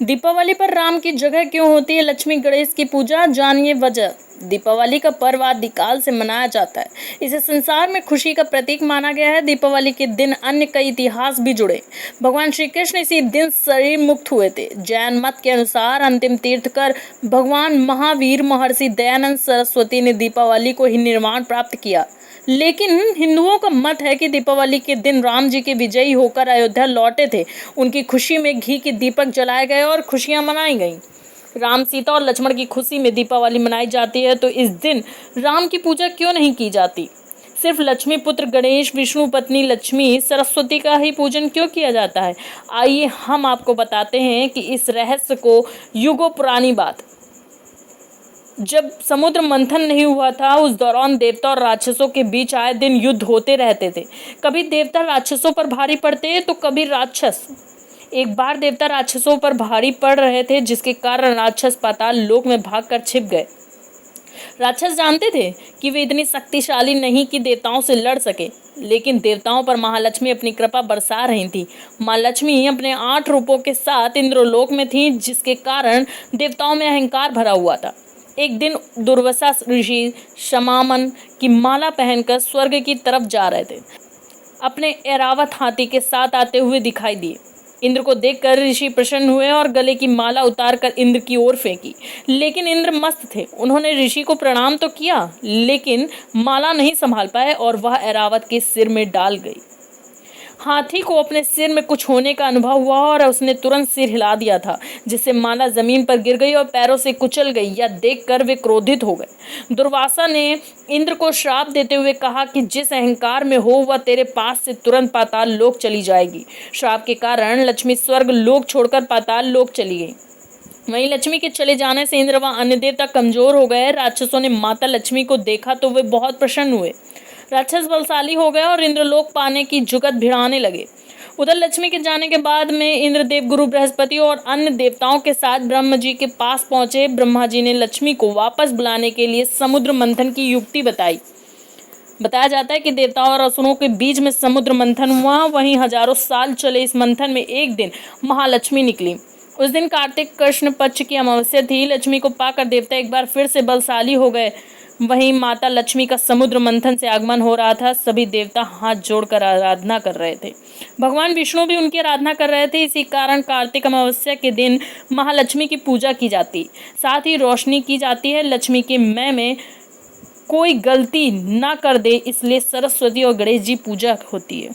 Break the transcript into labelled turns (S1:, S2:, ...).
S1: दीपावली पर राम की जगह क्यों होती है लक्ष्मी गणेश की पूजा, जानिए वजह। दीपावली का पर्व आदिकाल से मनाया जाता है। इसे संसार में खुशी का प्रतीक माना गया है। दीपावली के दिन अन्य कई इतिहास भी जुड़े। भगवान श्री कृष्ण इसी दिन शरीर मुक्त हुए थे। जैन मत के अनुसार अंतिम तीर्थकर भगवान महावीर महर्षि दयानंद सरस्वती ने दीपावली को ही निर्माण प्राप्त किया। लेकिन हिंदुओं का मत है कि दीपावली के दिन राम जी के विजयी होकर अयोध्या लौटे थे। उनकी खुशी में घी के दीपक जलाए गए और खुशियां मनाई गईं। राम, सीता और लक्ष्मण की खुशी में दीपावली मनाई जाती है, तो इस दिन राम की पूजा क्यों नहीं की जाती? सिर्फ लक्ष्मी पुत्र गणेश, विष्णु पत्नी लक्ष्मी, सरस्वती का ही पूजन क्यों किया जाता है? आइए हम आपको बताते हैं कि इस रहस्य को। युगों पुरानी बात, जब समुद्र मंथन नहीं हुआ था, उस दौरान देवता और राक्षसों के बीच आए दिन युद्ध होते रहते थे। कभी देवता राक्षसों पर भारी पड़ते तो कभी राक्षस। एक बार देवता राक्षसों पर भारी पड़ रहे थे, जिसके कारण राक्षस पाताल लोक में भागकर छिप गए। राक्षस जानते थे कि वे इतनी शक्तिशाली नहीं कि देवताओं से लड़ सके, लेकिन देवताओं पर महालक्ष्मी अपनी कृपा बरसा रही थी। माँ लक्ष्मी अपने 8 रूपों के साथ इंद्रलोक में थी, जिसके कारण देवताओं में अहंकार भरा हुआ था। एक दिन दुर्वासा ऋषि शमामन की माला पहनकर स्वर्ग की तरफ जा रहे थे। अपने ऐरावत हाथी के साथ आते हुए दिखाई दिए। इंद्र को देखकर ऋषि प्रसन्न हुए और गले की माला उतारकर इंद्र की ओर फेंकी। लेकिन इंद्र मस्त थे। उन्होंने ऋषि को प्रणाम तो किया, लेकिन माला नहीं संभाल पाए और वह ऐरावत के सिर में डाल गई। हाथी को अपने सिर में कुछ होने का अनुभव हुआ और उसने तुरंत सिर हिला दिया था, जिससे माला जमीन पर गिर गई और पैरों से कुचल गई। यह देखकर वे क्रोधित हो गए। दुर्वासा ने इंद्र को श्राप देते हुए कहा कि जिस अहंकार में हो वह तेरे पास से तुरंत पाताल लोक चली जाएगी। श्राप के कारण लक्ष्मी स्वर्ग लोक छोड़कर पाताल लोक चली गई। वहीं लक्ष्मी के चले जाने से इंद्र व अन्य देवता कमजोर हो गए। राक्षसों ने माता लक्ष्मी को देखा तो वे बहुत प्रसन्न हुए। राक्षस बलशाली हो गए और इंद्रलोक पाने की जुगत भिड़ाने लगे। उधर लक्ष्मी के जाने के बाद में इंद्रदेव गुरु बृहस्पति और अन्य देवताओं के साथ ब्रह्मा जी के पास पहुंचे। ब्रह्मा जी ने लक्ष्मी को वापस बुलाने के लिए समुद्र मंथन की युक्ति बताई। बताया जाता है कि देवताओं और असुरों के बीच में समुद्र मंथन हुआ। वहीं हजारों साल चले इस मंथन में एक दिन महालक्ष्मी निकली। उस दिन कार्तिक कृष्ण पक्ष की अमावस्या थी। लक्ष्मी को पाकर देवता एक बार फिर से बलशाली हो गए। वहीं माता लक्ष्मी का समुद्र मंथन से आगमन हो रहा था। सभी देवता हाथ जोड़कर आराधना कर रहे थे। भगवान विष्णु भी उनकी आराधना कर रहे थे। इसी कारण कार्तिक अमावस्या के दिन महालक्ष्मी की पूजा की जाती, साथ ही रोशनी की जाती है। लक्ष्मी के मैं में कोई गलती ना कर दे, इसलिए सरस्वती और गणेश जी पूजा होती है।